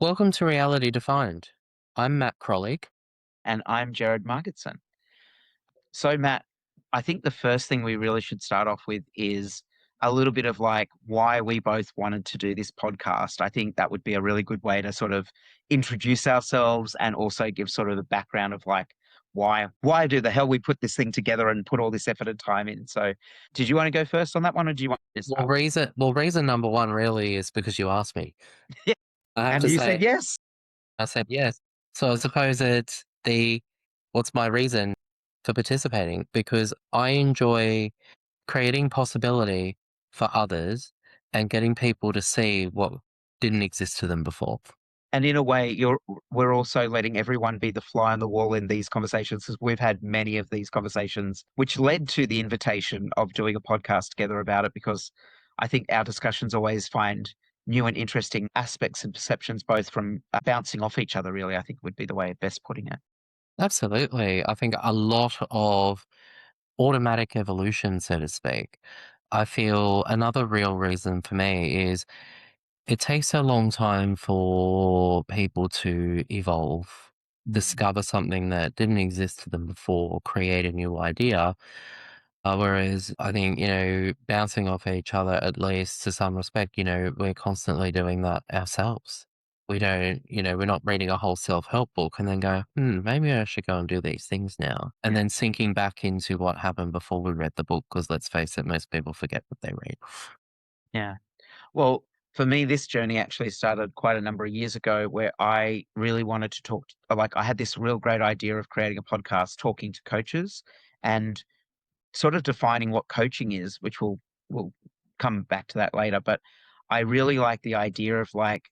Welcome to Reality Defined. I'm Matt Krollig. And I'm Gerard Margetson. So, Matt, I think the first thing we really should start off with is a little bit of like why we both wanted to do this podcast. I think that would be a really good way to sort of introduce ourselves and also give sort of the background of like why do the hell we put this thing together and put all this effort and time in. So, did you want to go first on that one, or do you want to Well, start? reason number one really is because you asked me. Yeah, I have and to you said say, yes. I said yes. So I suppose it's what's my reason for participating? Because I enjoy creating possibility for others and getting people to see what didn't exist to them before. And in a way, we're also letting everyone be the fly on the wall in these conversations, because we've had many of these conversations, which led to the invitation of doing a podcast together about it, because I think our discussions always find new and interesting aspects and perceptions, both from bouncing off each other, really, I think would be the way of best putting it. Absolutely. I think a lot of automatic evolution, so to speak. I feel another real reason for me is it takes a long time for people to evolve, discover something that didn't exist to them before, create a new idea. Whereas I think, bouncing off each other, at least to some respect, we're constantly doing that ourselves. We don't, we're not reading a whole self-help book and then go, maybe I should go and do these things now. And Yeah. then sinking back into what happened before we read the book, because let's face it, most people forget what they read. Yeah. Well, for me, this journey actually started quite a number of years ago, where I really wanted to talk, like, I had this real great idea of creating a podcast, talking to coaches and sort of defining what coaching is, which we'll come back to that later. But I really like the idea of like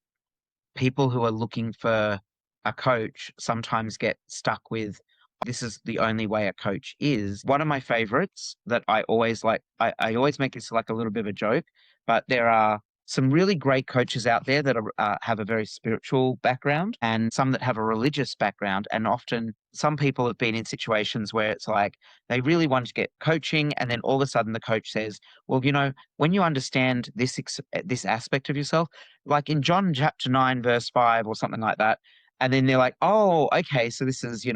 people who are looking for a coach sometimes get stuck with this is the only way a coach is. One of my favorites that I always like, I always make this like a little bit of a joke, but there are some really great coaches out there that are, have a very spiritual background, and some that have a religious background. And often some people have been in situations where it's like they really want to get coaching, and then all of a sudden the coach says, well, when you understand this aspect of yourself, like in John chapter 9, verse 5 or something like that. And then they're like, oh, okay, so this is,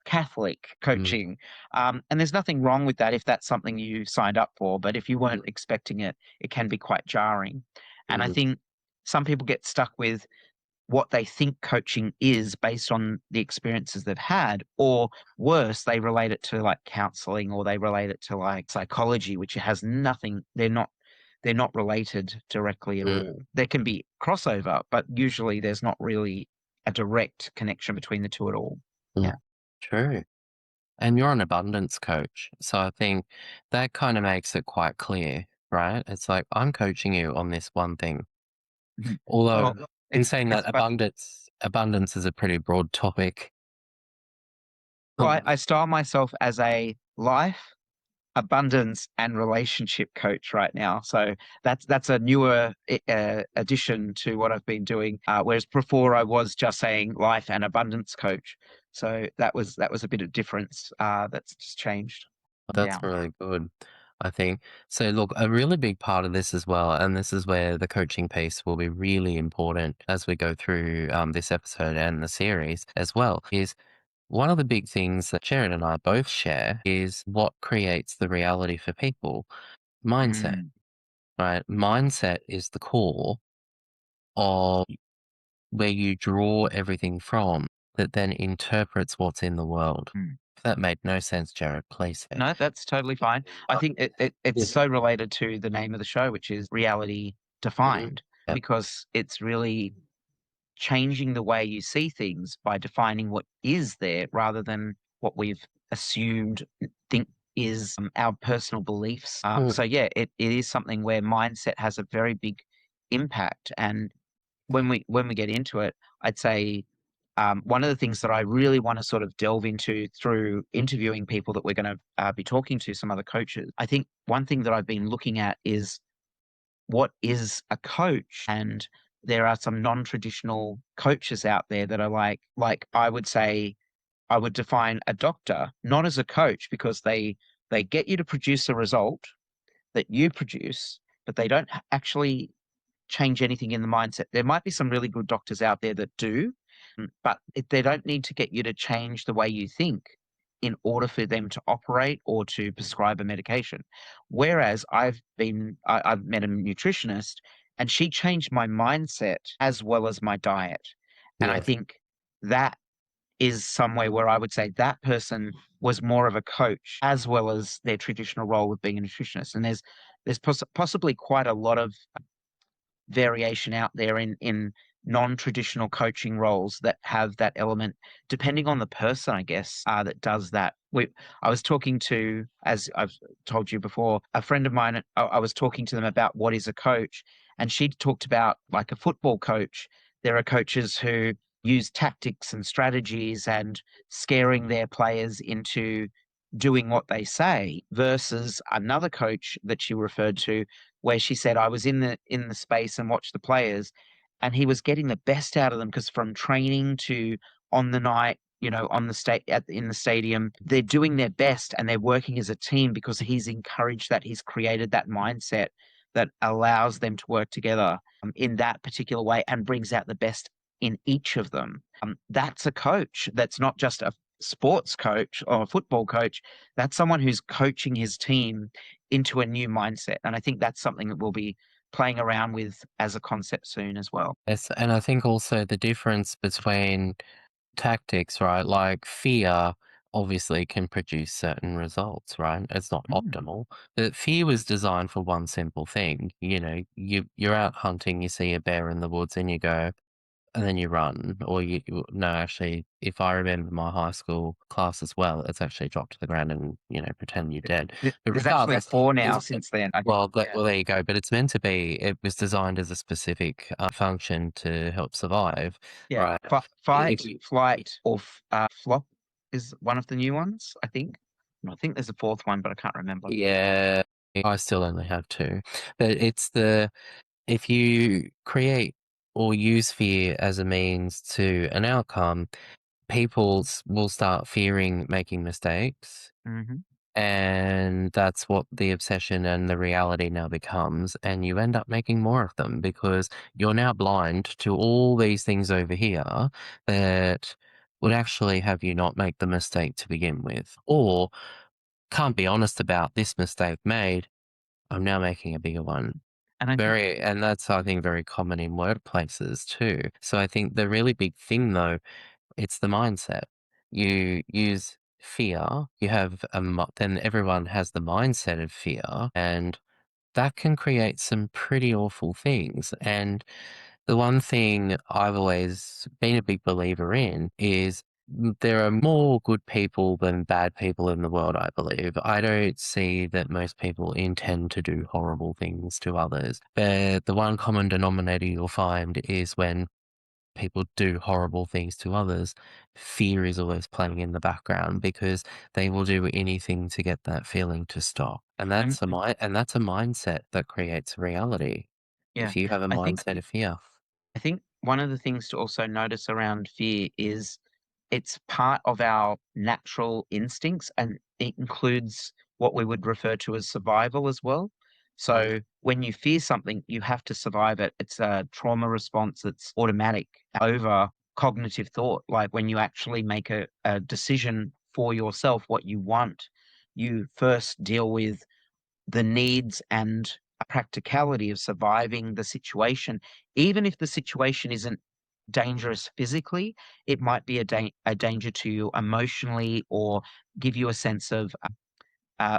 Catholic Mm, coaching. And there's nothing wrong with that if that's something you signed up for. But if you weren't expecting it, it can be quite jarring. And I mm, think some people get stuck with what they think coaching is based on the experiences they've had, or worse, they relate it to like counseling, or they relate it to like psychology, which has nothing, they're not related directly at mm, all. There can be crossover, but usually there's not really a direct connection between the two at all. mm. Yeah. True. And you're an abundance coach. So I think that kind of makes it quite clear, right? It's like, I'm coaching you on this one thing. Mhm. Although, Well, in it's saying it's that, fun. abundance is a pretty broad topic. Well, I style myself as a life, abundance, and relationship coach right now. So that's a newer addition to what I've been doing. Whereas before I was just saying life and abundance coach. So that was a bit of difference. That's just changed. That's Yeah. really good, I think. So look, a really big part of this as well, and this is where the coaching piece will be really important as we go through this episode and the series as well, is one of the big things that Sharon and I both share is what creates the reality for people. Mindset, Mm, right? Mindset is the core of where you draw everything from that then interprets what's in the world. mm. If that made no sense, Jared, please say. No, that's totally fine. I think it's Yeah. so related to the name of the show, which is Reality Mhm. Defined, Yep. because it's really changing the way you see things by defining what is there rather than what we've assumed, think is our personal beliefs. Mm, So yeah, it is something where mindset has a very big impact. And when we get into it, I'd say one of the things that I really want to sort of delve into through interviewing people that we're going to be talking to, some other coaches. I think one thing that I've been looking at is what is a coach, and there are some non-traditional coaches out there that are like I would say I would define a doctor not as a coach, because they get you to produce a result that you produce, but they don't actually change anything in the mindset. There might be some really good doctors out there that do, but they don't need to get you to change the way you think in order for them to operate or to prescribe a medication. Whereas I've met a nutritionist, and she changed my mindset as well as my diet. And I Yeah. think that is somewhere where I would say that person was more of a coach as well as their traditional role with being a nutritionist. And there's possibly quite a lot of variation out there in non-traditional coaching roles that have that element, depending on the person, I guess, that does that. I was talking to, as I've told you before, a friend of mine. I was talking to them about what is a coach, and she talked about like a football coach. There are coaches who use tactics and strategies and scaring their players into doing what they say, versus another coach that she referred to where she said, I was in the space and watched the players, and he was getting the best out of them because from training to on the night, on the in the stadium, they're doing their best and they're working as a team because he's encouraged that, he's created that mindset that allows them to work together in that particular way and brings out the best in each of them. That's a coach. That's not just a sports coach or a football coach. That's someone who's coaching his team into a new mindset. And I think that's something that we'll be playing around with as a concept soon as well. Yes, and I think also the difference between tactics, right? Like fear obviously can produce certain results, right? It's not Mm. optimal. But fear was designed for one simple thing. You're out hunting, you see a bear in the woods and you go, and then you run, or no, actually, if I remember my high school class as well, it's actually drop to the ground and, pretend you're dead. But There's actually regardless, four now it's since then. I think. well, Yeah. there you go. But it's meant to be. It was designed as a specific function to help survive, Yeah. right? If Fight, you, flight, or flop is one of the new ones, I think. And I think there's a fourth one, but I can't remember. yeah, I still only have two, but if you create or use fear as a means to an outcome, people will start fearing making mistakes. Hmm. And that's what the obsession and the reality now becomes. And you end up making more of them because you're now blind to all these things over here that would actually have you not make the mistake to begin with. Or can't be honest about this mistake made. I'm now making a bigger one. And I think, And that's, I think, very common in workplaces too. So I think the really big thing though, it's the mindset. You use fear, you have then everyone has the mindset of fear, and that can create some pretty awful things. And the one thing I've always been a big believer in is there are more good people than bad people in the world, I believe. I don't see that most people intend to do horrible things to others. But the one common denominator you'll find is when people do horrible things to others, fear is always playing in the background because they will do anything to get that feeling to stop. And and that's a mindset that creates reality. yeah, If you have a I think mindset of fear. I think one of the things to also notice around fear is it's part of our natural instincts, and it includes what we would refer to as survival as well. Mm. So when you fear something, you have to survive it. It's a trauma response that's automatic over cognitive thought. Like when you actually make a decision for yourself, what you want, you first deal with the needs and practicality of surviving the situation. Even if the situation isn't dangerous physically, it might be a danger to you emotionally or give you a sense of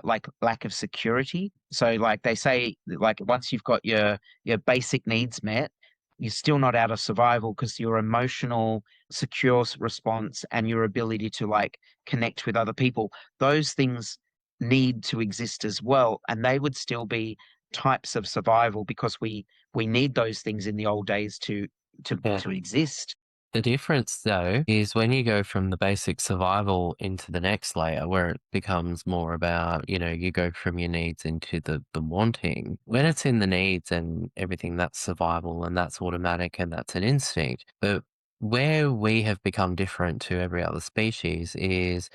like lack of security. So like they say, like once you've got your basic needs met, you're still not out of survival because your emotional secure response and your ability to like connect with other people, those things need to exist as well. And they would still be types of survival because we need those things in the old days Yeah. to exist. The difference, though, is when you go from the basic survival into the next layer where it becomes more about, you go from your needs into the wanting. When it's in the needs and everything, that's survival and that's automatic and that's an instinct. But where we have become different to every other species is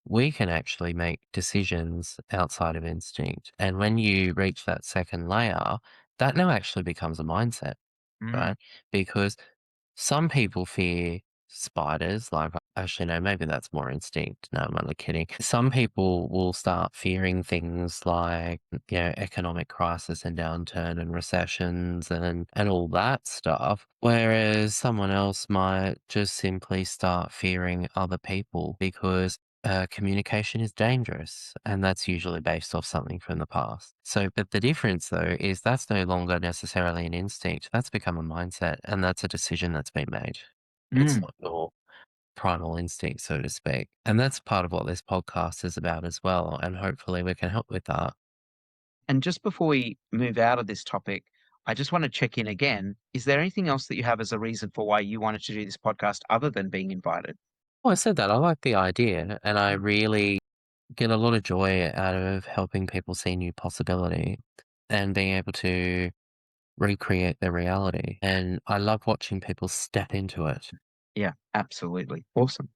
we can actually make decisions outside of instinct. And when you reach that second layer, that now actually becomes a mindset. Mm. right? Because some people fear spiders. Like, actually, no, maybe that's more instinct. No, I'm only kidding. Some people will start fearing things like, economic crisis and downturn and recessions and all that stuff. Whereas someone else might just simply start fearing other people because communication is dangerous, and that's usually based off something from the past. So, but the difference though is that's no longer necessarily an instinct. That's become a mindset, and that's a decision that's been made. It's Mm. not your primal instinct, so to speak. And that's part of what this podcast is about as well. And hopefully we can help with that. And just before we move out of this topic, I just want to check in again. Is there anything else that you have as a reason for why you wanted to do this podcast other than being invited? Well, I said that I like the idea, and I Mm. really get a lot of joy out of helping people see new possibility and being able to recreate their reality. And I love watching people step into it. Yeah, absolutely. Awesome.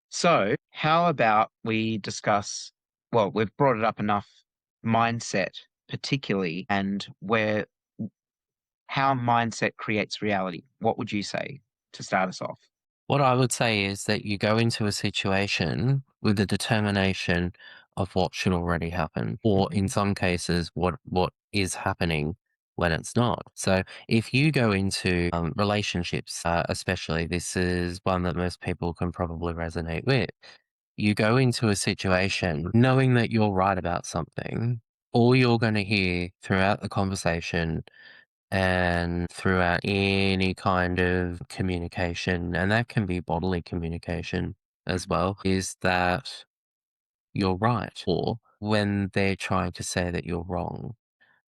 So, how about we discuss? Well, we've brought it up enough mindset, particularly, and where how mindset creates reality. What would you say to start us off? What I would say is that you go into a situation with the determination of what should already happen, or Mhm. in some cases, what is happening when it's not. So if you go into relationships, especially, this is one that most people can probably resonate with. You go into a situation knowing that you're right about something. All you're going to hear throughout the conversation and throughout any kind of communication, and that can be bodily communication as Mhm. well, is that you're right. Or when they're trying to say that you're wrong,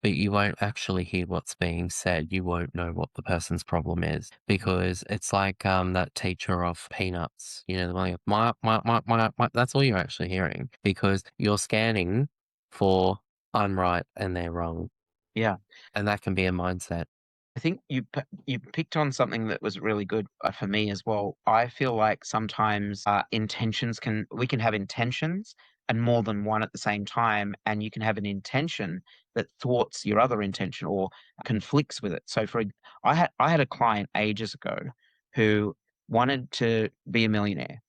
but you won't actually hear what's being said. You won't know what the person's problem is because it's like that teacher of Peanuts, the one, that's all you're actually hearing because you're scanning for I'm right and they're wrong. Yeah. And that can be a mindset. I think you picked on something that was really good for me as well. I feel like sometimes intentions can we can have intentions and more than one at the same time, and you can have an intention that thwarts your other intention or conflicts with it. So I had a client ages ago who wanted to be a millionaire,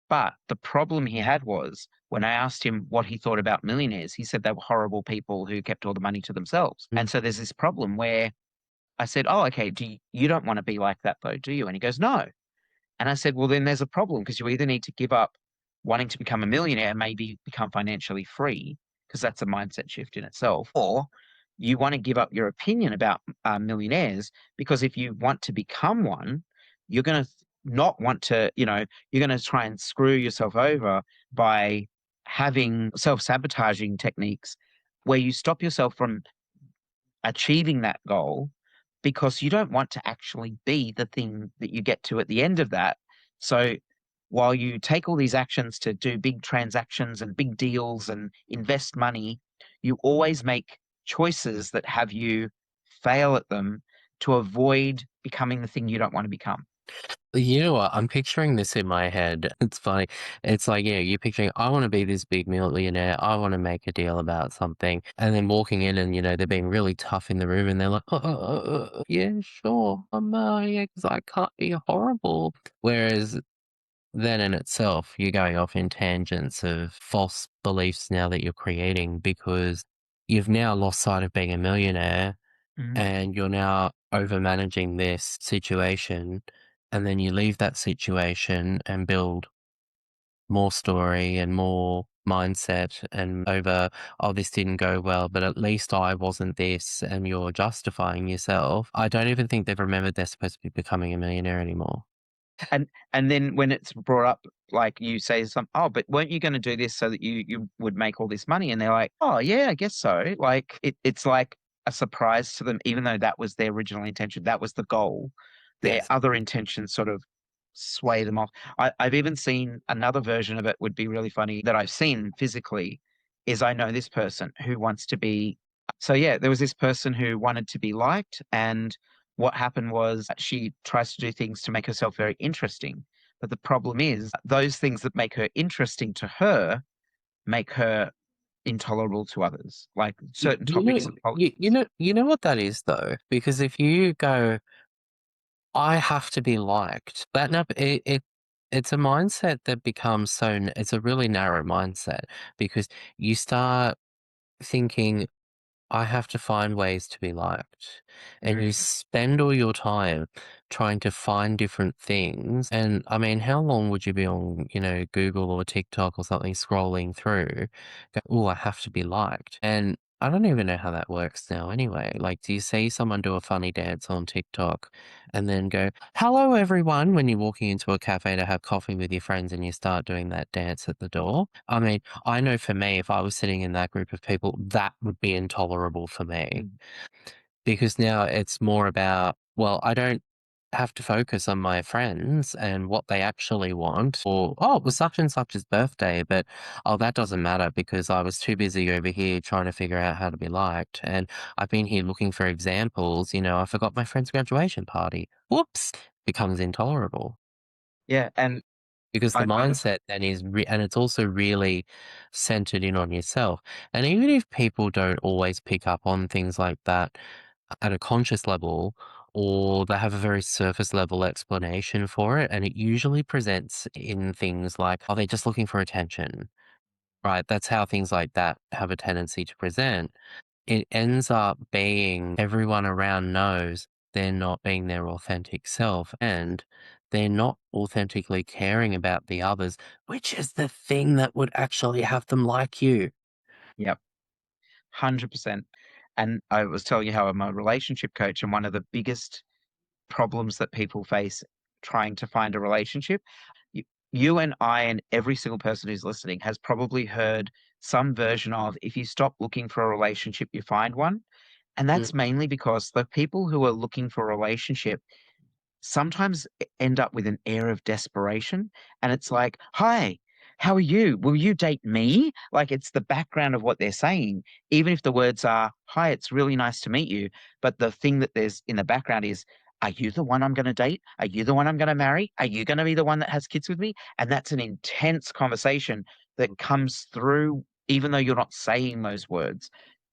but the problem he had was when I asked him what he thought about millionaires, he said they were horrible people who kept all the money to themselves. And so there's this problem where I said, "Oh, okay. You don't want to be like that though, do you?" And he goes, "No." And I said, "Well, then there's a problem because you either need to give up wanting to become a millionaire and maybe become financially free, because that's a mindset shift in itself, or you want to give up your opinion about millionaires because if you want to become one, you're going to not want to, you're going to try and screw yourself over by having self-sabotaging techniques where you stop yourself from achieving that goal because you don't want to actually be the thing that you get to at the end of that. So while you take all these actions to do big transactions and big deals and invest money, you always make choices that have you fail at them to avoid becoming the thing you don't want to become. You know what? I'm picturing this in my head. It's funny. It's like, you're picturing, I want to be this big millionaire. I want to make a deal about something. And then walking in and, they're being really tough in the room and they're like, yeah, sure. Yeah, because I can't be horrible. Whereas then in itself, you're going off in tangents of false beliefs now that you're creating because you've now lost sight of being a millionaire Mhm. and you're now over managing this situation, and then you leave that situation and build more story and more mindset and over, oh, this didn't go well, but at least I wasn't this, and you're justifying yourself. I don't even think they've remembered they're supposed to be becoming a millionaire anymore. And then when it's brought up, like you say some, "Oh, but weren't you gonna do this so that you would make all this money?" And they're like, "Oh, yeah, I guess so." Like, it's like a surprise to them, even though that was their original intention, that was the goal. Their Yes. other intentions sort of sway them off. I've even seen another version of it would be really funny that I've seen physically, is I know this person who wants to be so, yeah, there was this person who wanted to be liked, and what happened was she tries to do things to make herself very interesting. But the problem is those things that make her interesting to her make her intolerable to others, like You, certain you know, topics of politics. you know what that is though, because if you go I have to be liked. That no, it's a mindset that becomes it's a really narrow mindset because you start thinking, I have to find ways to be liked. And you Mm, spend all your time trying to find different things. And I mean, how long would you be on, Google or TikTok or something scrolling through? Go, oh, I have to be liked. And I don't even know how that works now anyway. Like, do you see someone do a funny dance on TikTok and then go, hello, everyone, when you're walking into a cafe to have coffee with your friends and you start doing that dance at the door? I mean, I know for me, if I was sitting in that group of people, that would be intolerable for me mm, because now it's more about, well, I don't have to focus on my friends and what they actually want, or, oh, it was such and such's birthday, but, oh, that doesn't matter because I was too busy over here trying to figure out how to be liked. And I've been here looking for examples. I forgot my friend's graduation party. Whoops, becomes intolerable. yeah, and Because the I mindset then and it's also really centered in on yourself. And even if people don't always pick up on things like that at a conscious level, or they have a very surface level explanation for it, and it usually presents in things like, are they just looking for attention? Right? That's how things like that have a tendency to present. It ends up being everyone around knows they're not being their authentic self and they're not authentically caring about the others, which is the thing that would actually have them like you. yep, 100%. And I was telling you how I'm a relationship coach, and one of the biggest problems that people face trying to find a relationship, you, you and I and every single person who's listening has probably heard some version of, if you stop looking for a relationship, you find one. And Mm. that's mainly because the people who are looking for a relationship sometimes end up with an air of desperation. And it's like, hi, how are you? Will you date me? Like, it's the background of what they're saying, even if the words are, hi, it's really nice to meet you. But the thing that there's in the background is, are you the one I'm going to date? Are you the one I'm going to marry? Are you going to be the one that has kids with me? And that's an intense conversation that comes through, even though you're not saying those words.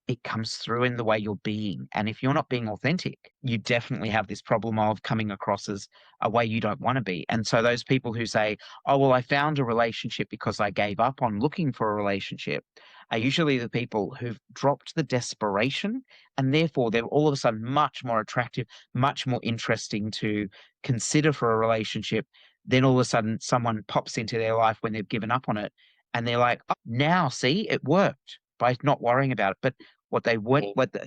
It comes through in the way you're being. And if you're not being authentic, you definitely have this problem of coming across as a way you don't want to be. And so those people who say, oh, well, I found a relationship because I gave up on looking for a relationship are usually the people who've dropped the desperation and therefore they're all of a sudden much more attractive, much more interesting to consider for a relationship. Then all of a sudden someone pops into their life when they've given up on it and they're like, oh, now see, it worked by not worrying about it. But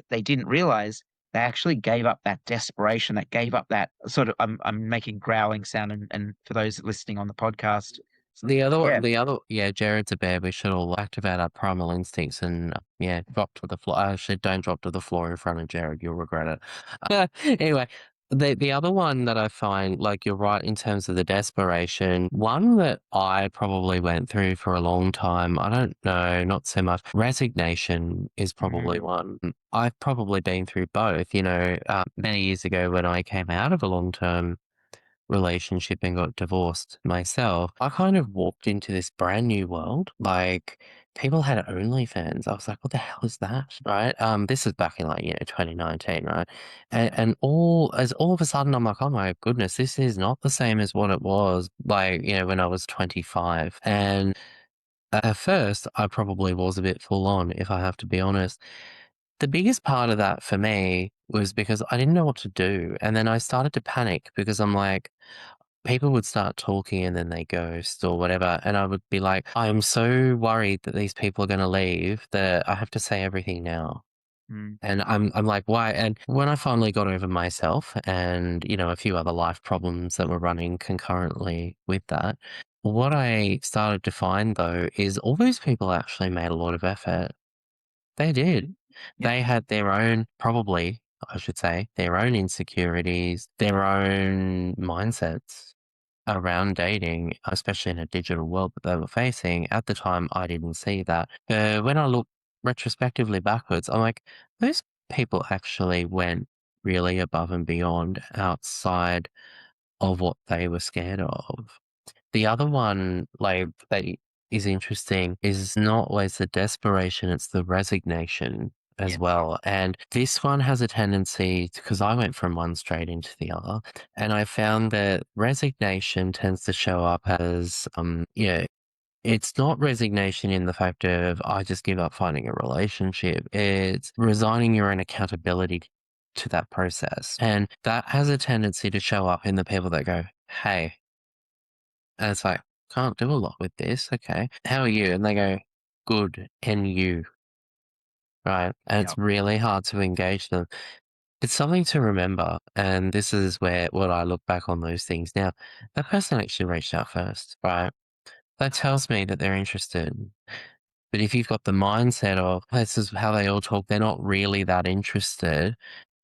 they didn't realize, they actually gave up that desperation, that gave up that sort of, I'm making growling sound, and for those listening on the podcast, yeah. Yeah, Jared's a bear. We should all activate our primal instincts and, yeah, drop to the floor. Actually, don't drop to the floor in front of Jared. You'll regret it. Anyway, the other one that I find, like, you're right in terms of the desperation, one that I probably went through for a long time, I don't know, not so much. Resignation is probably Mm, one. I've probably been through both, many years ago when I came out of a long-term relationship and got divorced myself, I kind of walked into this brand new world. Like, people had OnlyFans. I was like, what the hell is that? Right? This is back in, like, 2019, right? And all of a sudden I'm like, oh my goodness, this is not the same as what it was, like, when I was 25. And at first I probably was a bit full on, if I have to be honest. The biggest part of that for me was because I didn't know what to do. And then I started to panic because I'm like, people would start talking and then they ghost or whatever. And I would be like, I'm so worried that these people are going to leave that I have to say everything now. mm, And I'm like, why? And when I finally got over myself and, a few other life problems that were running concurrently with that, what I started to find though is all those people actually made a lot of effort. They did. yep, They had their own, probably, I should say, their own insecurities, their own mindsets around dating, especially in a digital world that they were facing. At the time, I didn't see that. When I look retrospectively backwards, I'm like, those people actually went really above and beyond outside of what they were scared of. The other one, like, that is interesting is not always the desperation, it's the resignation as Yes. well. And this one has a tendency, because I went from one straight into the other, and I found that resignation tends to show up as, yeah, it's not resignation in the fact of I just give up finding a relationship. It's resigning your own accountability to that process. And that has a tendency to show up in the people that go, hey, and it's like, can't do a lot with this. Okay. How are you? And they go, good. And you, right? And Yeah. it's really hard to engage them. It's something to remember. And this is where, what I look back on those things now, that person actually reached out first, right? That tells me that they're interested. But if you've got the mindset of this is how they all talk, they're not really that interested.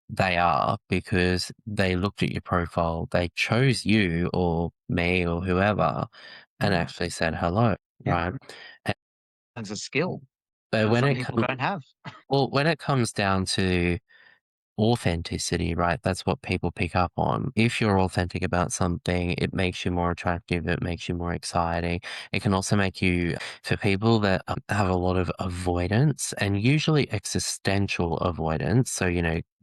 They are, because they looked at your profile, they chose you or me or whoever and actually said hello, Yeah. right? And- It's a skill But that when some it people comes, don't have. well, when it comes down to authenticity, right? That's what people pick up on. If you're authentic about something, it makes you more attractive. It makes you more exciting. It can also make you, for people that have a lot of avoidance and usually existential avoidance. So,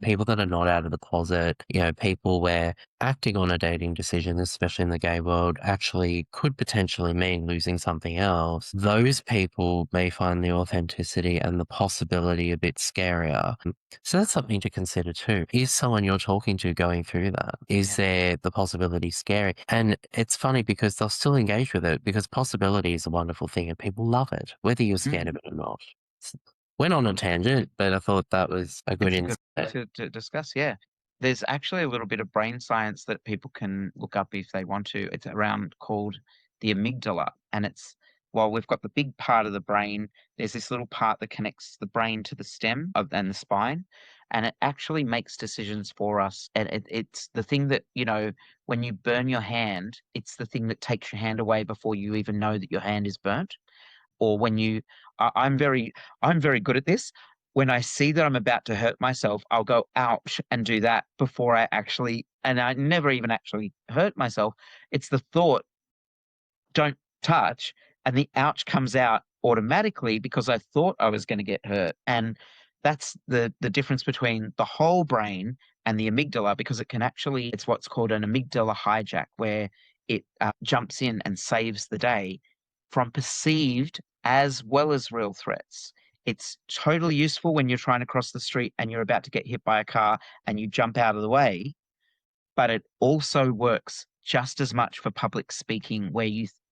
people that are not out of the closet, people where acting on a dating decision, especially in the gay world, actually could potentially mean losing something else. Those people may find the authenticity and the possibility a bit scarier. So that's something to consider too. Is someone you're talking to going through that? Is there the possibility scary? And it's funny because they'll still engage with it, because possibility is a wonderful thing and people love it, whether you're scared Mm. of it or not. Went on a tangent, but I thought that was a good It's a good insight. to discuss, yeah. There's actually a little bit of brain science that people can look up if they want to. It's around called the amygdala, and it's while we've got the big part of the brain, there's this little part that connects the brain to the stem of and the spine, and it actually makes decisions for us. And it's the thing that, when you burn your hand, it's the thing that takes your hand away before you even know that your hand is burnt. Or when you I'm very good at this. When I see that I'm about to hurt myself, I'll go ouch and do that before and I never even actually hurt myself. It's the thought, don't touch, and the ouch comes out automatically because I thought I was going to get hurt. And that's the difference between the whole brain and the amygdala, because it's what's called an amygdala hijack, where it jumps in and saves the day from perceived as well as real threats. It's totally useful when you're trying to cross the street and you're about to get hit by a car and you jump out of the way, but it also works just as much for public speaking, where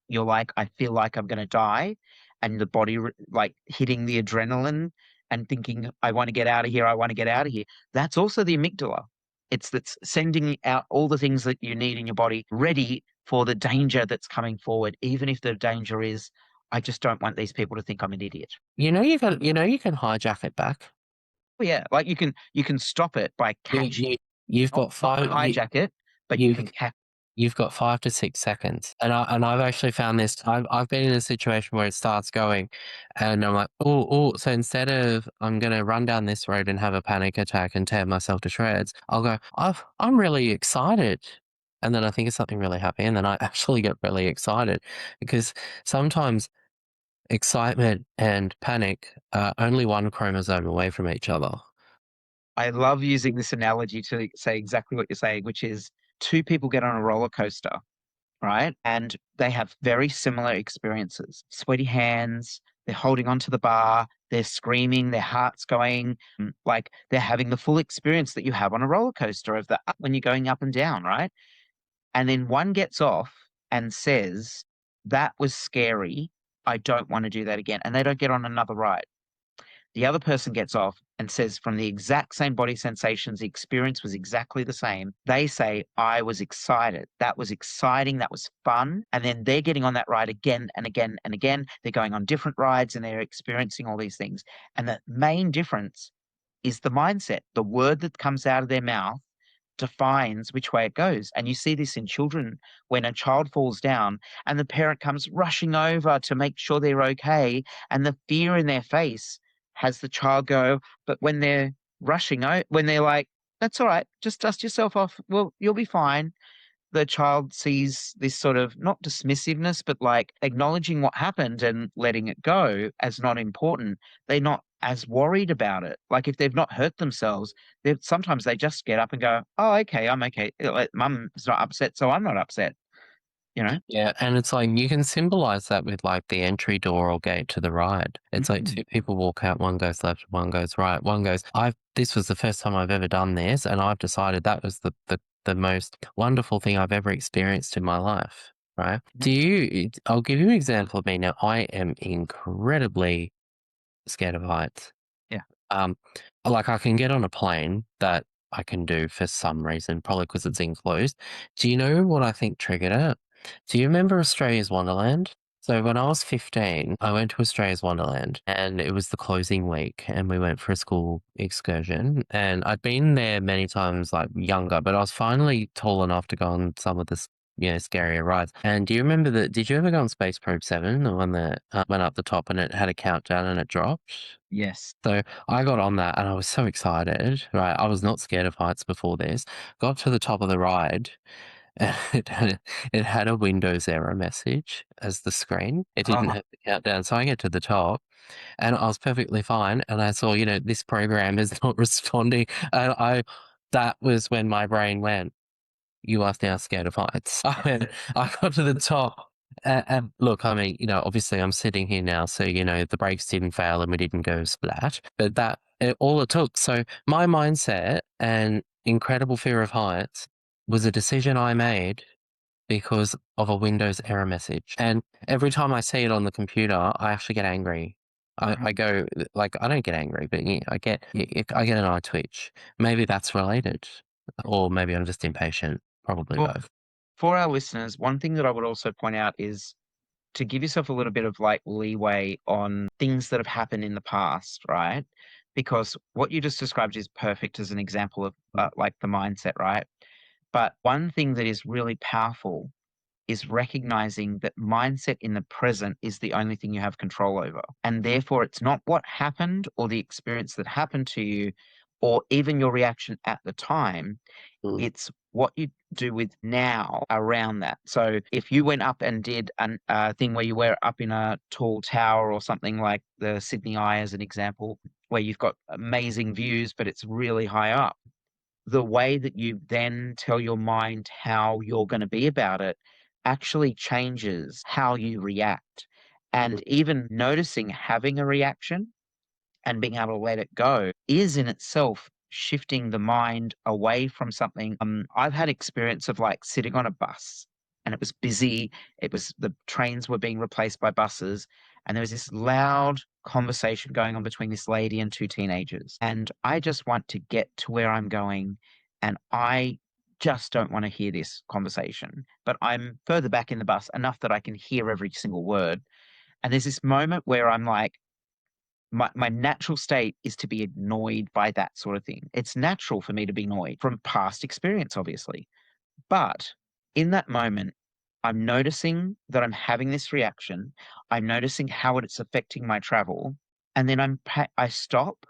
you're like, I feel like I'm going to die, and the body like hitting the adrenaline and thinking, I want to get out of here, I want to get out of here. That's also the amygdala. That's sending out all the things that you need in your body ready for the danger that's coming forward, even if the danger is, I just don't want these people to think I'm an idiot. You can hijack it back. Well, yeah, like you can stop it by You, catching, you, you've not got five, hijack it, but you you, can catch. You've got 5 to 6 seconds. And I've actually found this. I've been in a situation where it starts going and I'm like, oh, so instead of I'm gonna run down this road and have a panic attack and tear myself to shreds, I'll go, I'm really excited. And then I think of something really happy and then I actually get really excited, because sometimes excitement and panic are only one chromosome away from each other. I love using this analogy to say exactly what you're saying, which is two people get on a roller coaster, right? And they have very similar experiences. Sweaty hands, they're holding onto the bar, they're screaming, their heart's going, like they're having the full experience that you have on a roller coaster of the up when you're going up and down, right? And then one gets off and says, that was scary. I don't want to do that again. And they don't get on another ride. The other person gets off and says, from the exact same body sensations, the experience was exactly the same. They say, I was excited. That was exciting. That was fun. And then they're getting on that ride again and again and again. They're going on different rides and they're experiencing all these things. And the main difference is the mindset. The word that comes out of their mouth defines which way it goes. And you see this in children when a child falls down and the parent comes rushing over to make sure they're okay. And the fear in their face has the child go, but when they're when they're like, that's all right, just dust yourself off. Well, you'll be fine. The child sees this sort of not dismissiveness, but like acknowledging what happened and letting it go as not important. They're not as worried about it. Like if they've not hurt themselves, sometimes they just get up and go, "Oh, okay, I'm okay. Like, Mum's not upset, so I'm not upset." You know? Yeah, and it's like you can symbolize that with like the entry door or gate to the ride. It's like Mm, two people walk out, one goes left, one goes right, one goes, I've this was the first time I've ever done this, and I've decided that was the most wonderful thing I've ever experienced in my life. Right? mhm, I'll give you an example of me now. I am incredibly scared of heights. yeah. Um, like I can get on a plane that I can do for some reason, probably because it's enclosed. Do you know what I think triggered it? Do you remember Australia's Wonderland? So when I was 15, I went to Australia's Wonderland and it was the closing week and we went for a school excursion and I'd been there many times like younger, but I was finally tall enough to go on some of the scarier rides. And do you remember did you ever go on Space Probe 7, the one that went up the top and it had a countdown and it dropped? Yes. So I got on that and I was so excited, right? I was not scared of heights before this. Got to the top of the ride and it had a Windows error message as the screen. It didn't Oh, have the countdown. So I get to the top and I was perfectly fine. And I saw, this program is not responding. And that was when my brain went, you are now scared of heights. I got to the top. And look, I mean, obviously I'm sitting here now, so, the brakes didn't fail and we didn't go splat, but all it took. So my mindset and incredible fear of heights was a decision I made because of a Windows error message. And every time I see it on the computer, I actually get angry. I right. go, like, I don't get angry, but yeah, I get an eye twitch. Maybe that's related, or maybe I'm just impatient. Probably For both. for our listeners, one thing that I would also point out is to give yourself a little bit of like leeway on things that have happened in the past, right? Because what you just described is perfect as an example of like the mindset, right? But one thing that is really powerful is recognizing that mindset in the present is the only thing you have control over. And therefore, it's not what happened or the experience that happened to you or even your reaction at the time. Mm, It's what you do with now around that. So if you went up and did a thing where you were up in a tall tower or something like the Sydney Eye, as an example, where you've got amazing views, but it's really high up, the way that you then tell your mind how you're going to be about it actually changes how you react. mm, And even noticing having a reaction and being able to let it go is in itself shifting the mind away from something. I've had experience of like sitting on a bus and it was busy. It was the trains were being replaced by buses, and there was this loud conversation going on between this lady and two teenagers. And I just want to get to where I'm going, and I just don't want to hear this conversation. But I'm further back in the bus enough that I can hear every single word. And there's this moment where I'm like, my natural state is to be annoyed by that sort of thing. It's natural for me to be annoyed from past experience, obviously. But in that moment, I'm noticing that I'm having this reaction. I'm noticing how it's affecting my travel. And then I stop,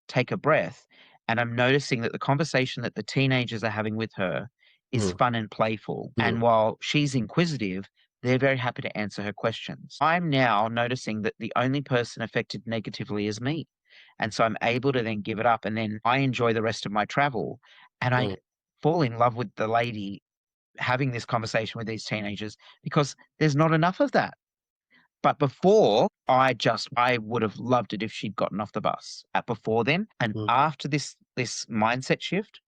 take a breath, and I'm noticing that the conversation that the teenagers are having with her is mm, fun and playful. mm, And while she's inquisitive, they're very happy to answer her questions. I'm now noticing that the only person affected negatively is me. And so I'm able to then give it up and then I enjoy the rest of my travel. And I mm, fall in love with the lady having this conversation with these teenagers because there's not enough of that. But before, I would have loved it if she'd gotten off the bus at before then. And mm. after this mindset shift,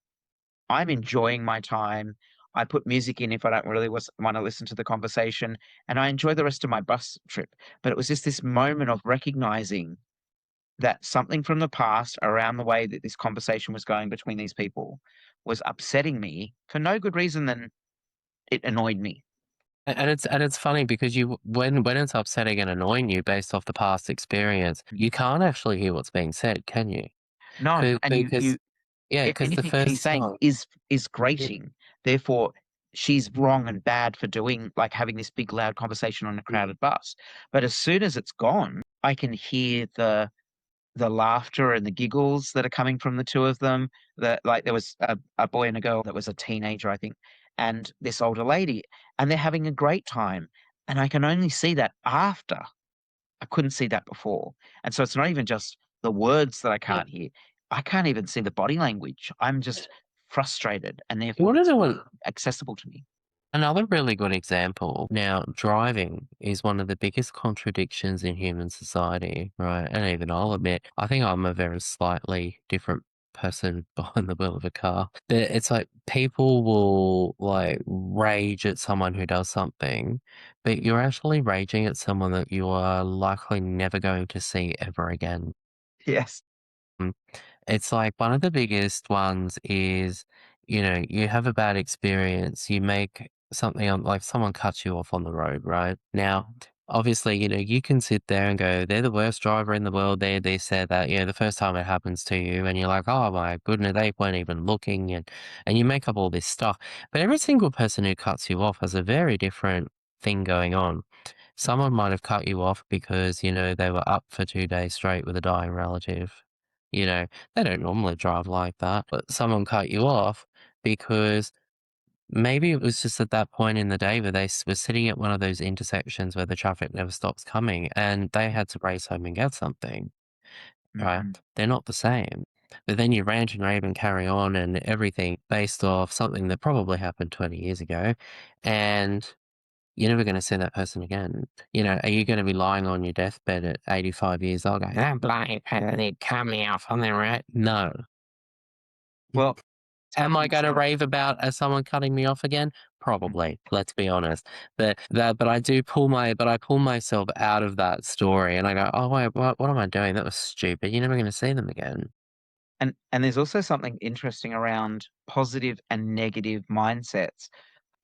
I'm enjoying my time. I put music in if I don't really want to listen to the conversation, and I enjoy the rest of my bus trip. But it was just this moment of recognizing that something from the past around the way that this conversation was going between these people was upsetting me for no good reason than it annoyed me. And it's funny because when it's upsetting and annoying you based off the past experience, Mm. you can't actually hear what's being said, can you? No, and Because yeah, because the anything she's first saying time. is Yeah, grating. Therefore, she's wrong and bad for doing like having this big loud conversation on a mm, crowded bus. But as soon as it's gone, I can hear the laughter and the giggles that are coming from the two of them. That like there was a boy and a girl that was a teenager, I think, and this older lady, and they're having a great time. And I can only see that after. I couldn't see that before. And so it's not even just the words that I Yeah. can't hear. I can't even see the body language. I'm just frustrated, and You therefore wanna it's know not what accessible to me. another really good example? Now, driving is one of the biggest contradictions in human society, right? And even I'll admit, I think I'm a very slightly different person behind the wheel of a car. It's like people will like rage at someone who does something, but you're actually raging at someone that you are likely never going to see ever again. Yes. Mm. It's like one of the biggest ones is, you have a bad experience, you make something on like someone cuts you off on the road, right? Now, obviously, you can sit there and go, they're the worst driver in the world. They said that, the first time it happens to you and you're like, oh my goodness, they weren't even looking and you make up all this stuff. But every single person who cuts you off has a very different thing going on. Someone might have cut you off because, they were up for 2 days straight with a dying relative. You know, they don't normally drive like that, but someone cut you off because maybe it was just at that point in the day where were sitting at one of those intersections where the traffic never stops coming and they had to race home and get something, right? Mhm. They're not the same. But then you rant and rave and carry on and everything based off something that probably happened 20 years ago. And you're never going to see that person again. Are you going to be lying on your deathbed at 85 years old going, that bloody person, they cut me off on the road? No. Well, Am I something gonna so rave about as someone cutting me off again? Probably, let's be honest. But I pull myself out of that story and I go, "Oh, wait, what am I doing? That was stupid. You're never gonna see them again." and there's also something interesting around positive and negative mindsets.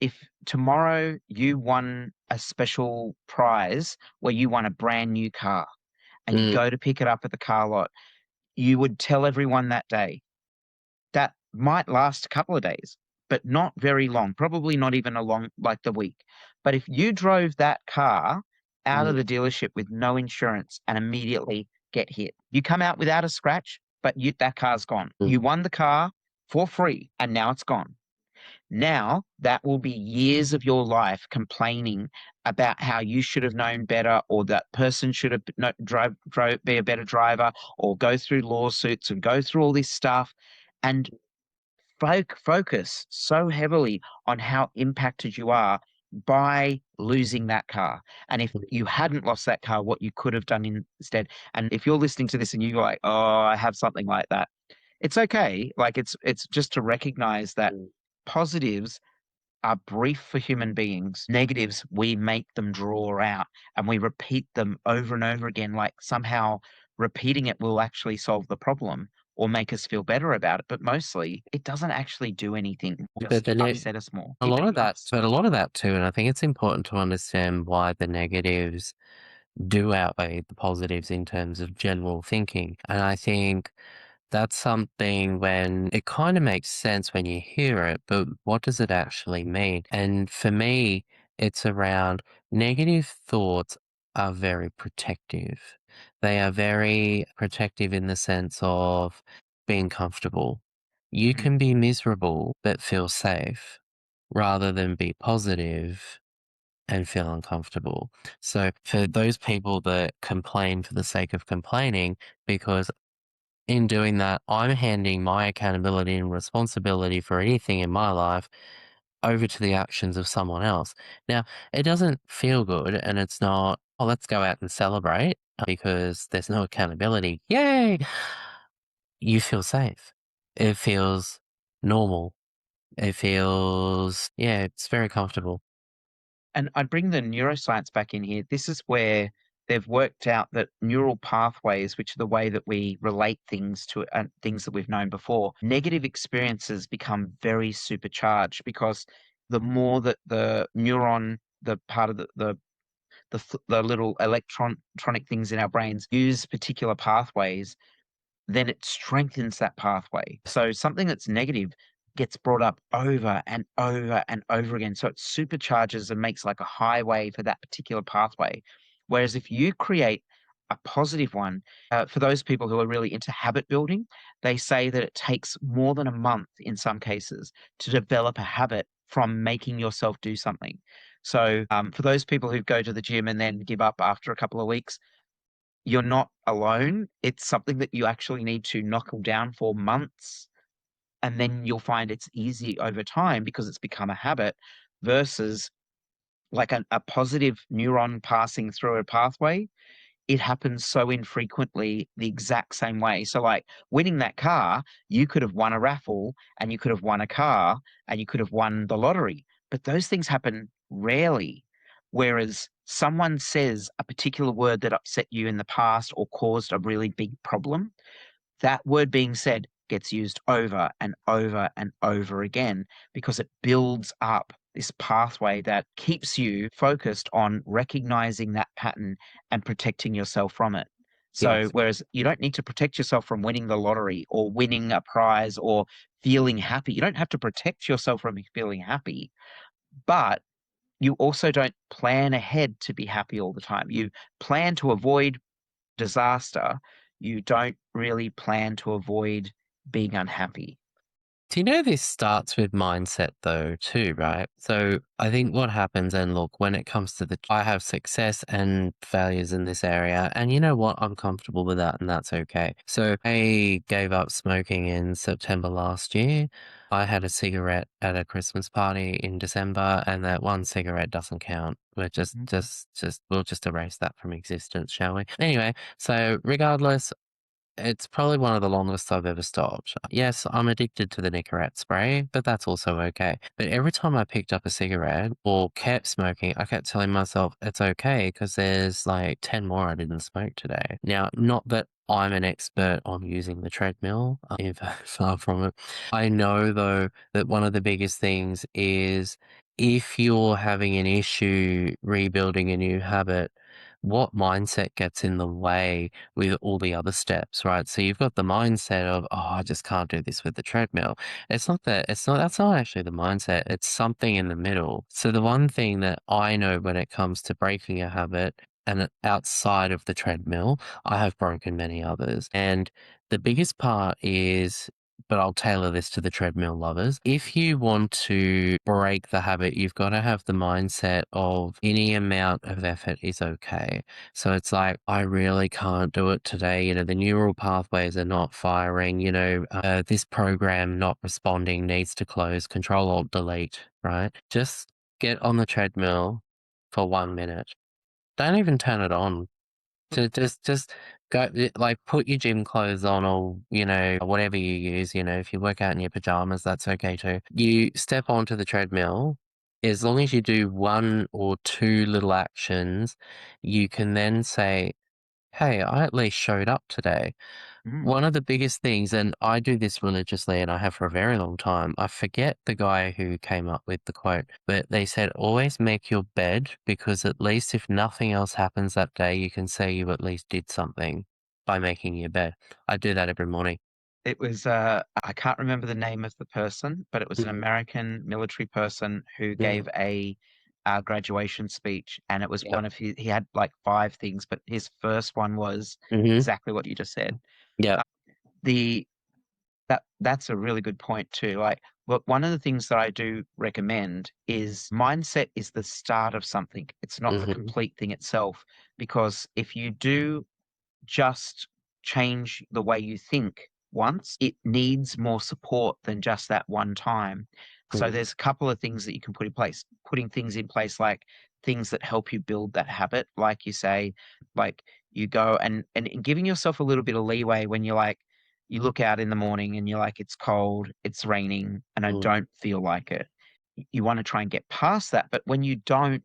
If tomorrow you won a special prize where you won a brand new car and you Mm, go to pick it up at the car lot, you would tell everyone that day. That might last a couple of days, but not very long, probably not even a long like the week. But if you drove that car out of mm, the dealership with no insurance and immediately get hit, you come out without a scratch, but that car's gone. mm. You won the car for free and now it's gone. Now that will be years of your life complaining about how you should have known better, or that person should have be a better driver, or go through lawsuits and go through all this stuff. And focus so heavily on how impacted you are by losing that car. And if you hadn't lost that car, what you could have done instead. And if you're listening to this and you're like, oh, I have something like that, it's okay. Like it's just to recognize that Mm. positives are brief for human beings. Negatives, we make them draw out and we repeat them over and over again, like somehow repeating it will actually solve the problem or make us feel better about it. But mostly, it doesn't actually do anything, But just the ne upset us more. a lot of that but a lot of that too, and I think it's important to understand why the negatives do outweigh the positives in terms of general thinking, and I think that's something when it kind of makes sense when you hear it, but what does it actually mean? And for me, it's around negative thoughts are very protective. They are very protective in the sense of being comfortable. You Mhm. can be miserable but feel safe rather than be positive and feel uncomfortable. So for those people that complain for the sake of complaining, because in doing that, I'm handing my accountability and responsibility for anything in my life over to the actions of someone else. Now, it doesn't feel good and it's not, oh, let's go out and celebrate because there's no accountability. Yay! You feel safe. It feels normal. It feels, yeah, it's very comfortable. And I'd bring the neuroscience back in here. This is where they've worked out that neural pathways, which are the way that we relate things to things that we've known before, negative experiences become very supercharged because the more that the neuron, the part of the little electronic things in our brains use particular pathways, then it strengthens that pathway. So something that's negative gets brought up over and over and over again. So it supercharges and makes like a highway for that particular pathway. Whereas if you create a positive one, for those people who are really into habit building, they say that it takes more than a month in some cases to develop a habit from making yourself do something. So for those people who go to the gym and then give up after a couple of weeks, you're not alone. It's something that you actually need to knuckle down for months, and then you'll find it's easy over time because it's become a habit versus like a positive neuron passing through a pathway. It happens so infrequently the exact same way. So, like winning that car, you could have won a raffle and you could have won a car and you could have won the lottery. But those things happen rarely. Whereas someone says a particular word that upset you in the past or caused a really big problem, that word being said gets used over and over and over again because it builds up this pathway that keeps you focused on recognizing that pattern and protecting yourself from it. So, Yes. whereas you don't need to protect yourself from winning the lottery or winning a prize or feeling happy, you don't have to protect yourself from feeling happy, but you also don't plan ahead to be happy all the time. You plan to avoid disaster, you don't really plan to avoid being unhappy. Do you know this starts with mindset though too, right? So I think what happens, and look, when it comes to I have success and failures in this area, and you know what? I'm comfortable with that, and that's okay. So I gave up smoking in September last year. I had a cigarette at a Christmas party in December, and that one cigarette doesn't count. We're Mhm. we'll just erase that from existence, shall we? Anyway, so regardless, it's probably one of the longest I've ever stopped. Yes, I'm addicted to the Nicorette spray, but that's also okay. But every time I picked up a cigarette or kept smoking, I kept telling myself it's okay because there's like 10 more I didn't smoke today. Now, not that I'm an expert on using the treadmill, in fact, far from it. I know though that one of the biggest things is if you're having an issue rebuilding a new habit, what mindset gets in the way with all the other steps, right? So you've got the mindset of, oh, I just can't do this with the treadmill. That's not actually the mindset. It's something in the middle. So the one thing that I know when it comes to breaking a habit and outside of the treadmill, I have broken many others. And the biggest part is, but I'll tailor this to the treadmill lovers. If you want to break the habit, you've got to have the mindset of any amount of effort is okay. So it's like, I really can't do it today. You know, the neural pathways are not firing. You know, this program not responding needs to close, Control Alt Delete, right? Just get on the treadmill for 1 minute. Don't even turn it on. Just go, like, put your gym clothes on or, you know, whatever you use, you know, if you work out in your pajamas, that's okay too. You step onto the treadmill, as long as you do one or two little actions, you can then say, hey, I at least showed up today. Mm. One of the biggest things, and I do this religiously and I have for a very long time, I forget the guy who came up with the quote, but they said, always make your bed because at least if nothing else happens that day, you can say you at least did something by making your bed. I do that every morning. It was, I can't remember the name of the person, but it was an Mhm. American military person who Mhm. gave a graduation speech, and it was Yep. one of he had like five things, but his first one was Hmm. exactly what you just said. Yep. Uh, the that's a really good point too. Like, but one of the things that I do recommend is mindset is the start of something. It's not the Hmm. complete thing itself, because if you do just change the way you think once, it needs more support than just that one time. So Hmm. there's a couple of things that you can put in place. Putting things in place like things that help you build that habit, like you say, like you go and giving yourself a little bit of leeway when you're like, you look out in the morning and you're like, it's cold, it's raining, and I Hmm. don't feel like it. You want to try and get past that, but when you don't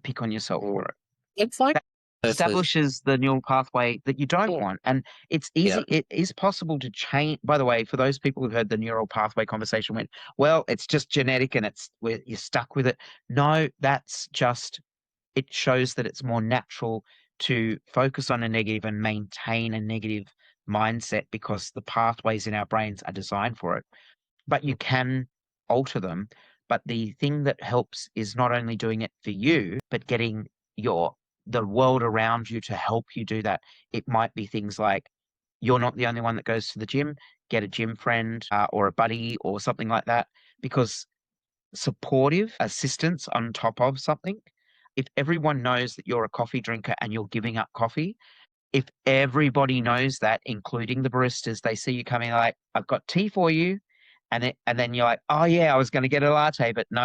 pick on yourself for it. It's like versus, Establishes the neural pathway that you don't yeah. want. And it's Yeah. easy, it is possible to change. By the way, for those people who've heard the neural pathway conversation went, well, it's just genetic and you're stuck with it. No, that's just, it shows that it's more natural to focus on a negative and maintain a negative mindset because the pathways in our brains are designed for it, but you can alter them. But the thing that helps is not only doing it for you, but getting your the world around you to help you do that. It might be things like you're not the only one that goes to the gym. Get a gym friend or a buddy or something like that, because supportive assistance on top of something if everyone knows that you're a coffee drinker and you're giving up coffee, if everybody knows that, including the baristas, they see you coming like, "I've got tea for you," and then you're like, "Oh yeah, I was going to get a latte, but no,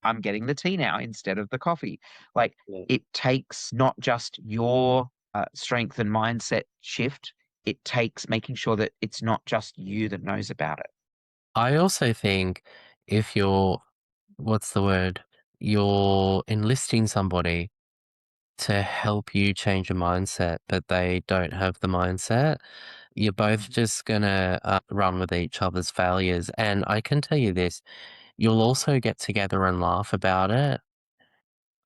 I'm getting the tea now instead of the coffee." Like Yeah. it takes not just your strength and mindset shift. It takes making sure that it's not just you that knows about it. I also think if you're, what's the word? You're enlisting somebody to help you change your mindset, but they don't have the mindset, you're both Mm. just gonna run with each other's failures. And I can tell you this, you'll also get together and laugh about it.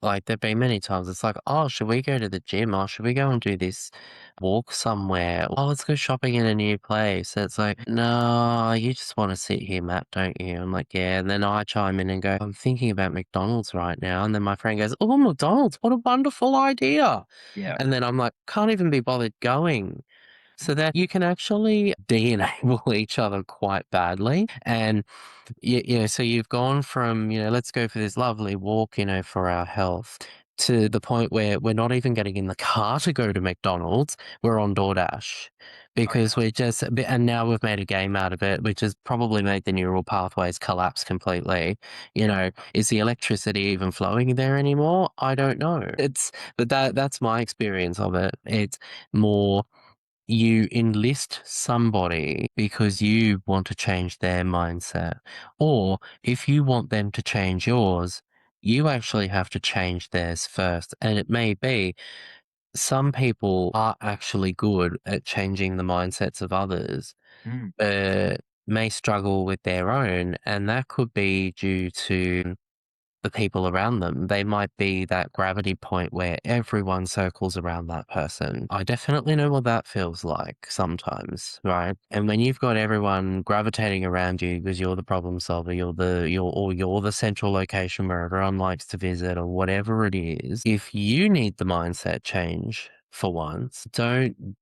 Like, there've been many times it's like, "Oh, should we go to the gym? Oh, should we go and do this walk somewhere? Oh, let's go shopping in a new place." It's like, "No, you just wanna sit here, Matt, don't you?" I'm like, "Yeah." And then I chime in and go, "I'm thinking about McDonald's right now." And then my friend goes, "Oh, McDonald's, what a wonderful idea." Yeah. And then I'm like, "Can't even be bothered going." So that you can actually de-enable each other quite badly. And so you've gone from, let's go for this lovely walk, for our health, to the point where we're not even getting in the car to go to McDonald's. We're on DoorDash Oh yeah. because and now we've made a game out of it, which has probably made the neural pathways collapse completely. Yeah. Is the electricity even flowing there anymore? I don't know. But that's my experience of it. It's more, you enlist somebody because you want to change their mindset. Or if you want them to change yours, you actually have to change theirs first. And it may be some people are actually good at changing the mindsets of others, Mm. but may struggle with their own. And that could be due to the people around them. They might be that gravity point where everyone circles around that person. I definitely know what that feels like sometimes, right? And when you've got everyone gravitating around you because you're the problem solver, you're the central location where everyone likes to visit or whatever it is, if you need the mindset change for once, don't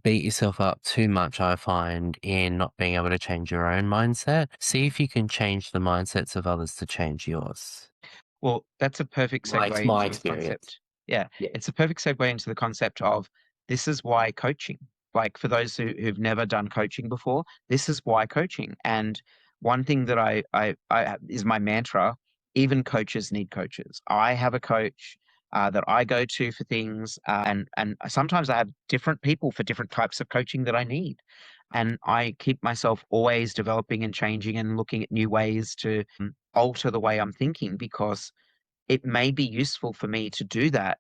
beat yourself up too much, I find, in not being able to change your own mindset. See if you can change the mindsets of others to change yours. Well, that's a perfect segue My into the experience. concept. Yeah, Yeah. it's a perfect segue into the concept of this is why coaching. Like for those who've never done coaching before, this is why coaching. And one thing that I is my mantra. Even coaches need coaches. I have a coach that I go to for things, and sometimes I have different people for different types of coaching that I need. And I keep myself always developing and changing and looking at new ways to alter the way I'm thinking because it may be useful for me to do that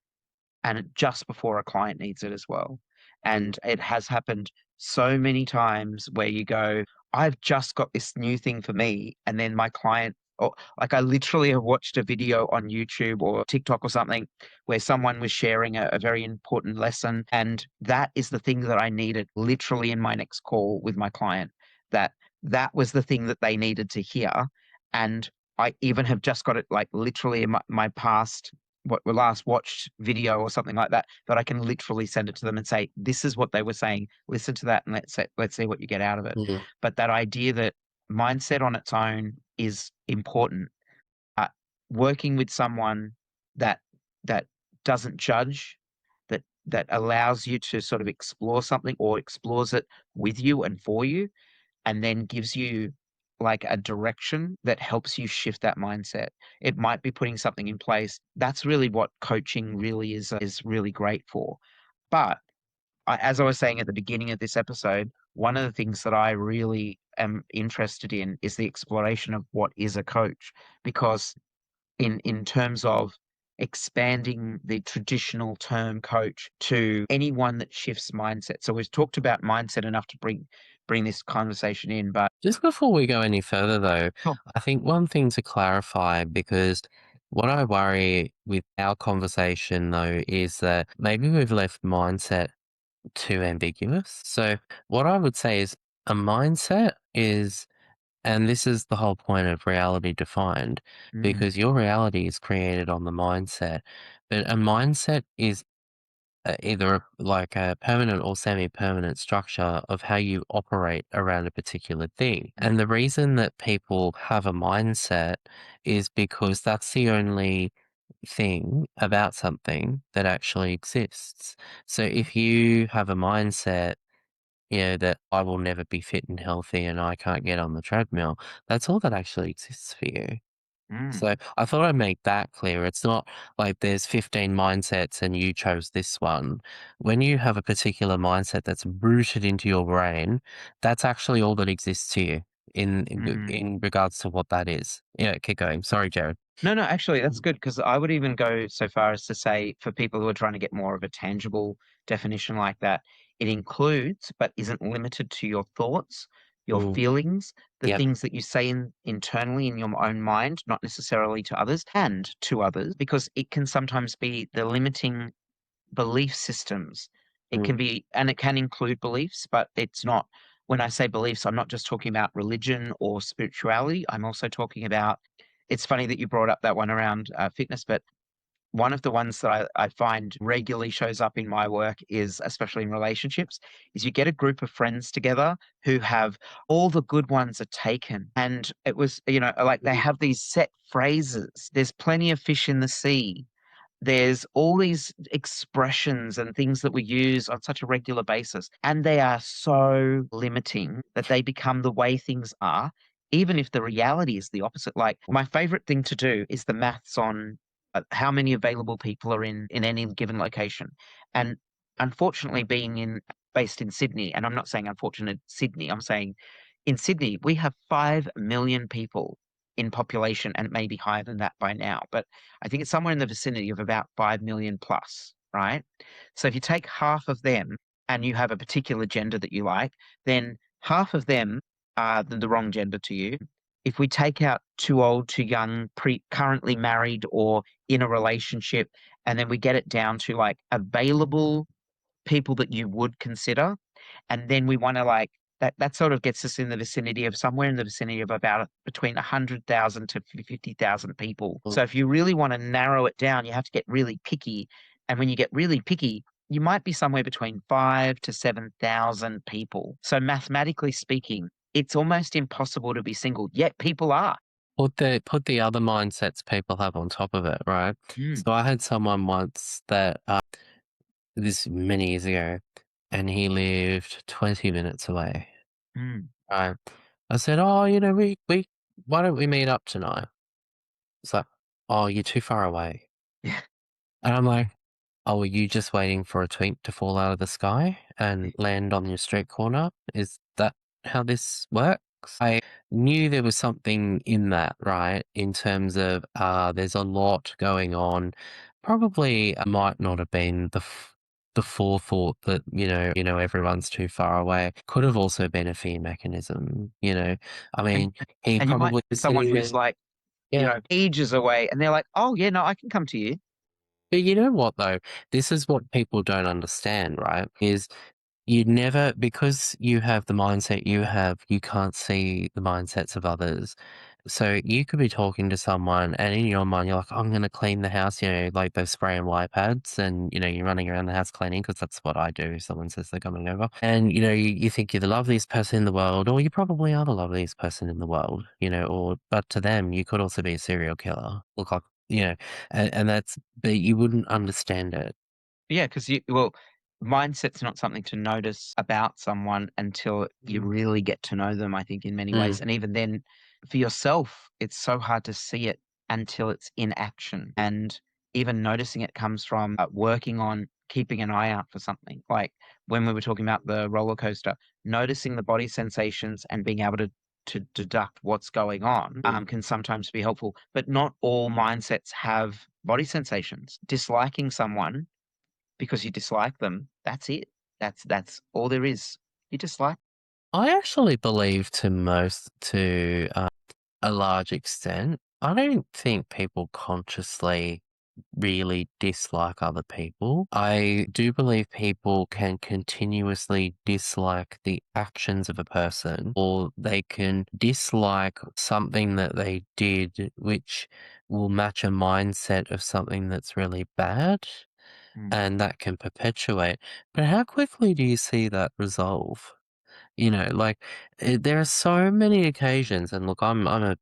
just before a client needs it as well. And it has happened so many times where you go, I've just got this new thing for me. And then my client, or like I literally have watched a video on YouTube or TikTok or something where someone was sharing a very important lesson. And that is the thing that I needed literally in my next call with my client. That that was the thing that they needed to hear. And I even have just got it like literally in my past what were last watched video or something like that, that I can literally send it to them and say, "This is what they were saying. Listen to that, and let's see what you get out of it." Mhm. But that idea that mindset on its own is important. Uh, Working with someone that that doesn't judge, that allows you to sort of explore something or explores it with you and for you, and then gives you like a direction that helps you shift that mindset. It might be putting something in place. That's really what coaching really is really great for. But as I was saying at the beginning of this episode, one of the things that I really am interested in is the exploration of what is a coach, because in terms of expanding the traditional term coach to anyone that shifts mindset. So we've talked about mindset enough to bring this conversation in, but Just before we go any further, though, sure. I think one thing to clarify, because what I worry with our conversation, though, is that maybe we've left mindset too ambiguous. So, what I would say is a mindset is, and this is the whole point of reality defined, Mm, because your reality is created on the mindset, but a mindset is either like a permanent or semi-permanent structure of how you operate around a particular thing. mm, And the reason that people have a mindset is because that's the only thing about something that actually exists. So if you have a mindset, that I will never be fit and healthy and I can't get on the treadmill, that's all that actually exists for you. So Mm, I thought I'd make that clear. It's not like there's 15 mindsets and you chose this one. When you have a particular mindset that's rooted into your brain, that's actually all that exists to you mm. in regards to what that is. Yeah, keep going. Sorry, Jared. No, no, actually, that's good because I would even go so far as to say for people who are trying to get more of a tangible definition like that, it includes but isn't limited to your thoughts, your Oh, feelings, the yep. things that you say internally in your own mind, not necessarily to others, and to others, because it can sometimes be the limiting belief systems. It Mm. can be, and it can include beliefs, but it's not. When I say beliefs, I'm not just talking about religion or spirituality. I'm also talking about. It's funny that you brought up that one around fitness, but one of the ones that I find regularly shows up in my work is, especially in relationships, is you get a group of friends together who have all the good ones are taken. And it was, like they have these set phrases. There's plenty of fish in the sea, there's all these expressions and things that we use on such a regular basis, and they are so limiting that they become the way things are, even if the reality is the opposite. Like, my favorite thing to do is the maths on how many available people are in any given location. And unfortunately, being based in Sydney, and I'm not saying unfortunate Sydney, I'm saying in Sydney, we have 5 million people in population, and it may be higher than that by now. But I think it's somewhere in the vicinity of about 5 million plus, right? So if you take half of them and you have a particular gender that you like, then half of them are the wrong gender to you. If we take out too old, too young, currently married or in a relationship, and then we get it down to like available people that you would consider, and then we want to like that sort of gets us in the vicinity of somewhere in the vicinity of about between 100,000 to 50,000 people. So if you really want to narrow it down, you have to get really picky. And when you get really picky, you might be somewhere between 5 to 7,000 people. So mathematically speaking, it's almost impossible to be single, yet people are. Put the other mindsets people have on top of it, right? Mm, So I had someone once that this many years ago, and he lived 20 minutes away. mm. Right. I said, "Oh, we why don't we meet up tonight?" It's like, "Oh, you're too far away." Yeah. And I'm like, "Oh, are you just waiting for a tweet to fall out of the sky and land on your street corner? Is that how this works?" I knew there was something in that, right? In terms of, there's a lot going on. Probably might not have been the forethought that, everyone's too far away. Could have also been a fear mechanism. I And mean, he and you might probably get was someone sitting who's there. like, Yeah. ages away, and they're like, "Oh, yeah, no, I can come to you." But you know what though? This is what people don't understand, right? Is you never, because you have the mindset you have, you can't see the mindsets of others. So you could be talking to someone and in your mind, you're like, I'm going to clean the house, like those spray and wipe pads. And, you're running around the house cleaning because that's what I do. If someone says they're coming over. And, you think you're the loveliest person in the world, or you probably are the loveliest person in the world, but to them, you could also be a serial killer. Look like, and that's, but you wouldn't understand it. Yeah, because mindset's not something to notice about someone until you really get to know them, I think, in many Mm. ways. And even then, for yourself, it's so hard to see it until it's in action. And even noticing it comes from working on keeping an eye out for something. Like when we were talking about the roller coaster, noticing the body sensations and being able to deduct what's going on can sometimes be helpful. But not all mindsets have body sensations. Disliking someone because you dislike them, that's it. That's all there is. You dislike. I actually believe to a large extent, I don't think people consciously really dislike other people. I do believe people can continuously dislike the actions of a person, or they can dislike something that they did, which will match a mindset of something that's really bad, Mm. and that can perpetuate. But how quickly do you see that resolve? Like, there are so many occasions, and look, I'm a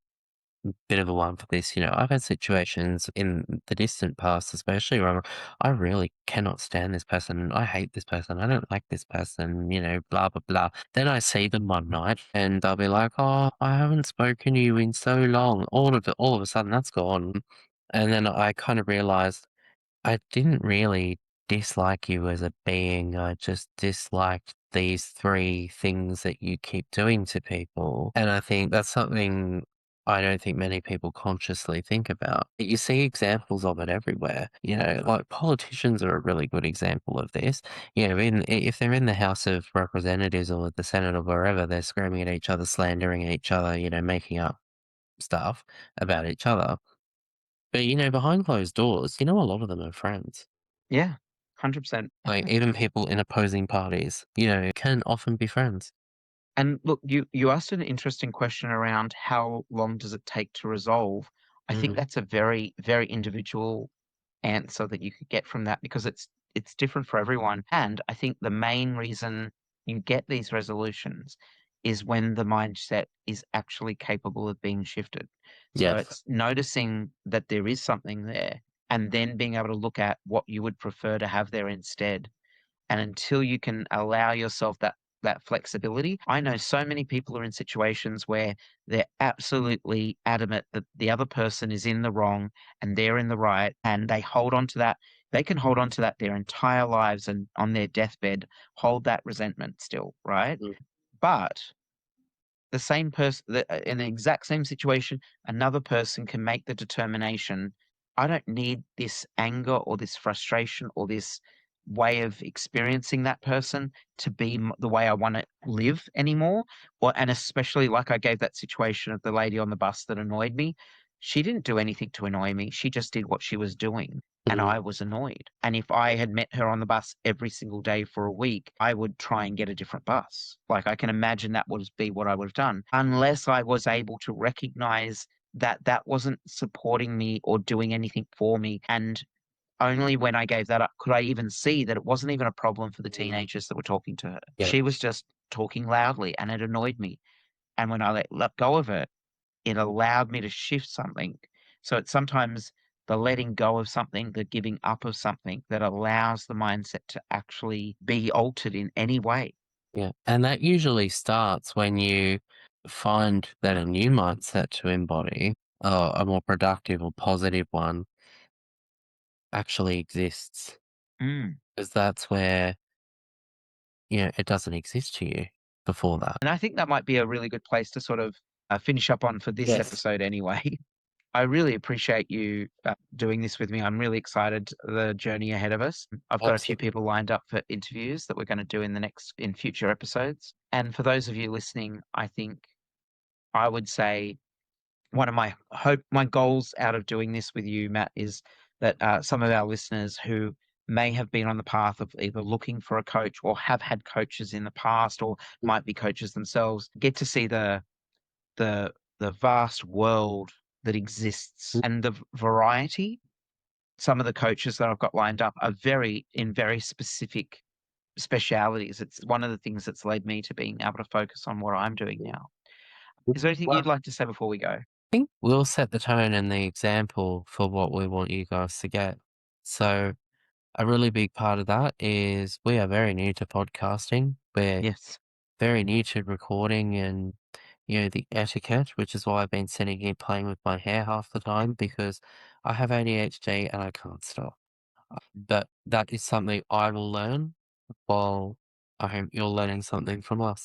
bit of a one for this. I've had situations in the distant past, especially where I really cannot stand this person. I hate this person. I don't like this person, blah, blah, blah. Then I see them one night and they'll be like, oh, I haven't spoken to you in so long. All of a sudden that's gone. And then I kind of realized I didn't really dislike you as a being. I just disliked these three things that you keep doing to people. And I think that's something I don't think many people consciously think about. You see examples of it everywhere. Like politicians are a really good example of this. If they're in the House of Representatives or the Senate or wherever, they're screaming at each other, slandering each other, making up stuff about each other. But, behind closed doors, a lot of them are friends. Yeah, 100%. Like, even people in opposing parties, can often be friends. And look, you asked an interesting question around how long does it take to resolve. I think Mhm. that's a very, very individual answer that you could get from that because it's different for everyone. And I think the main reason you get these resolutions is when the mindset is actually capable of being shifted. So Yes. it's noticing that there is something there and then being able to look at what you would prefer to have there instead. And until you can allow yourself that flexibility, I know so many people are in situations where they're absolutely adamant that the other person is in the wrong and they're in the right, and they hold on to that. They can hold on to that their entire lives and on their deathbed, hold that resentment still, right? Mm. But the same person in the exact same situation, another person can make the determination, "I don't need this anger or this frustration or this way of experiencing that person to be the way I want to live anymore." And especially like I gave that situation of the lady on the bus that annoyed me. She didn't do anything to annoy me. She just did what she was doing. And Mhm. I was annoyed. And if I had met her on the bus every single day for a week, I would try and get a different bus. Like I can imagine that would be what I would have done, unless I was able to recognize that that wasn't supporting me or doing anything for me. And only when I gave that up could I even see that it wasn't even a problem for the Mm. teenagers that were talking to her. Yeah. She was just talking loudly and it annoyed me. And when I let go of it, it allowed me to shift something. So it's sometimes the letting go of something, the giving up of something that allows the mindset to actually be altered in any way. Yeah. And that usually starts when you find that a new mindset to embody, a more productive or positive one, actually exists. Mm. Because that's where, it doesn't exist to you before that. And I think that might be a really good place to sort of finish up on for this Yes. episode anyway. I really appreciate you doing this with me. I'm really excited the journey ahead of us. I've got a few Absolutely. people lined up for interviews that we're going to do in future episodes. And for those of you listening, I think I would say one of my goals out of doing this with you, Matt, is that some of our listeners who may have been on the path of either looking for a coach or have had coaches in the past or might be coaches themselves get to see the the vast world that exists and the variety. Some of the coaches that I've got lined up are very specific specialities. It's one of the things that's led me to being able to focus on what I'm doing now. Is there anything Well, you'd like to say before we go? think we'll set the tone and the example for what we want you guys to get. So, a really big part of that is we are very new to podcasting. We're Yes. very new to recording and, the etiquette, which is why I've been sitting here playing with my hair half the time because I have ADHD and I can't stop. But that is something I will learn while I hope you're learning something from us.